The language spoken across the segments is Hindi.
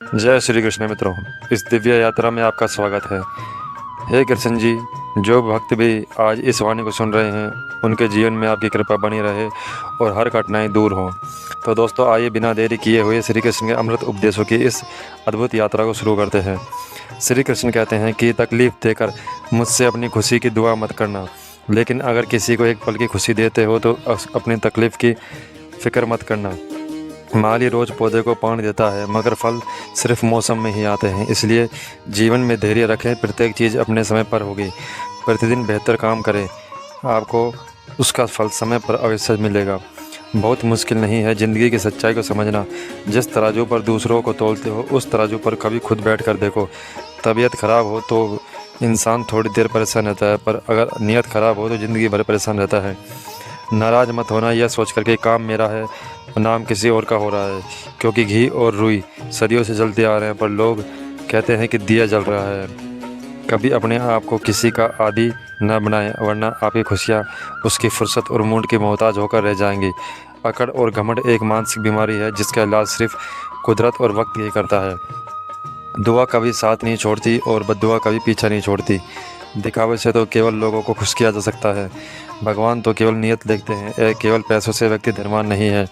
जय श्री कृष्ण मित्रों, इस दिव्य यात्रा में आपका स्वागत है। हे कृष्ण जी, जो भक्त भी आज इस वाणी को सुन रहे हैं उनके जीवन में आपकी कृपा बनी रहे और हर कठिनाई दूर हो। तो दोस्तों, आइए बिना देरी किए हुए श्री कृष्ण के अमृत उपदेशों की इस अद्भुत यात्रा को शुरू करते हैं। श्री कृष्ण कहते हैं कि तकलीफ़ देकर मुझसे अपनी खुशी की दुआ मत करना, लेकिन अगर किसी को एक पल की खुशी देते हो तो अपनी तकलीफ़ की फ़िक्र मत करना। माली रोज़ पौधे को पानी देता है, मगर फल सिर्फ मौसम में ही आते हैं। इसलिए जीवन में धैर्य रखें, प्रत्येक चीज़ अपने समय पर होगी। प्रतिदिन बेहतर काम करें, आपको उसका फल समय पर अवश्य मिलेगा। बहुत मुश्किल नहीं है ज़िंदगी की सच्चाई को समझना। जिस तराजू पर दूसरों को तौलते हो उस तराजू पर कभी खुद बैठ कर देखो। तबीयत ख़राब हो तो इंसान थोड़ी देर परेशान रहता है, पर अगर नीयत ख़राब हो तो ज़िंदगी भर परेशान रहता है। नाराज़ मत होना यह सोच कर के काम मेरा है और नाम किसी और का हो रहा है, क्योंकि घी और रुई सदियों से जलते आ रहे हैं, पर लोग कहते हैं कि दिया जल रहा है। कभी अपने आप को किसी का आदी न बनाएं, वरना आपकी खुशियाँ उसकी फुर्सत और मूड की मोहताज होकर रह जाएंगी। अकड़ और घमंड एक मानसिक बीमारी है जिसका इलाज सिर्फ कुदरत और वक्त ही करता है। दुआ कभी साथ नहीं छोड़ती और बद्दुआ कभी पीछा नहीं छोड़ती। दिखावे से तो केवल लोगों को खुश किया जा सकता है, भगवान तो केवल नियत देखते हैं। केवल पैसों से व्यक्ति धनवान नहीं है।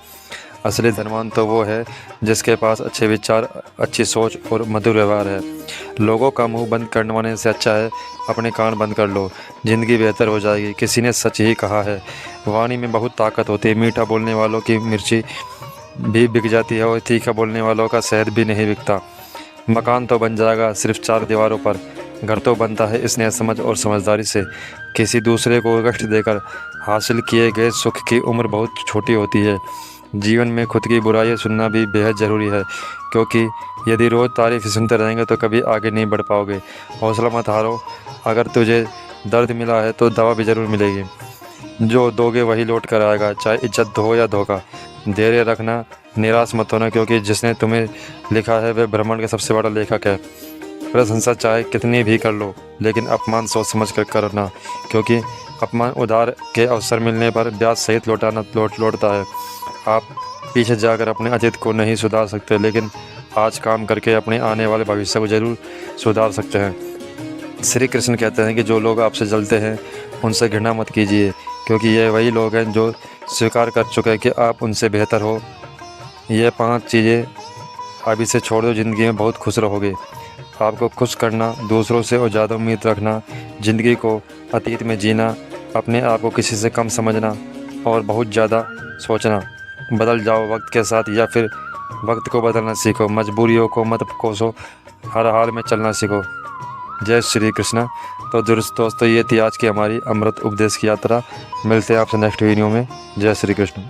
असली धनवान तो वो है जिसके पास अच्छे विचार, अच्छी सोच और मधुर व्यवहार है। लोगों का मुंह बंद करवाने से अच्छा है अपने कान बंद कर लो, ज़िंदगी बेहतर हो जाएगी। किसी ने सच ही कहा है, वाणी में बहुत ताकत होती है। मीठा बोलने वालों की मिर्ची भी बिक जाती है और तीखा बोलने वालों का शहद भी नहीं बिकता। मकान तो बन जाएगा सिर्फ 4 दीवारों पर, घर तो बनता है स्नेह, समझ और समझदारी से। किसी दूसरे को कष्ट देकर हासिल किए गए सुख की उम्र बहुत छोटी होती है। जीवन में खुद की बुराइयां सुनना भी बेहद ज़रूरी है, क्योंकि यदि रोज़ तारीफ़ सुनते रहेंगे तो कभी आगे नहीं बढ़ पाओगे। हौसला मत हारो, अगर तुझे दर्द मिला है तो दवा भी ज़रूर मिलेगी। जो दोगे वही लौट कर आएगा, चाहे इज्जत हो या धोखा। धैर्य रखना, निराश मत होना, क्योंकि जिसने तुम्हें लिखा है वह ब्रह्मांड का सबसे बड़ा लेखक है। प्रशंसा चाहे कितनी भी कर लो, लेकिन अपमान सोच समझ कर करना, क्योंकि अपमान उधार के अवसर मिलने पर ब्याज सहित लौटता है। आप पीछे जाकर अपने अतीत को नहीं सुधार सकते, लेकिन आज काम करके अपने आने वाले भविष्य को ज़रूर सुधार सकते हैं। श्री कृष्ण कहते हैं कि जो लोग आपसे जलते हैं उनसे घृणा मत कीजिए, क्योंकि ये वही लोग हैं जो स्वीकार कर चुके हैं कि आप उनसे बेहतर हो। ये 5 चीज़ें अभी से छोड़ दो, ज़िंदगी में बहुत खुश रहोगे। आपको खुश करना, दूसरों से और ज़्यादा उम्मीद रखना, ज़िंदगी को अतीत में जीना, अपने आप को किसी से कम समझना और बहुत ज़्यादा सोचना। बदल जाओ वक्त के साथ या फिर वक्त को बदलना सीखो। मजबूरियों को मत कोसो, हर हाल में चलना सीखो। जय श्री कृष्ण। तो दोस्तों, ये थी आज की हमारी अमृत उपदेश की यात्रा। मिलते हैं आपसे नेक्स्ट वीडियो में। जय श्री कृष्ण।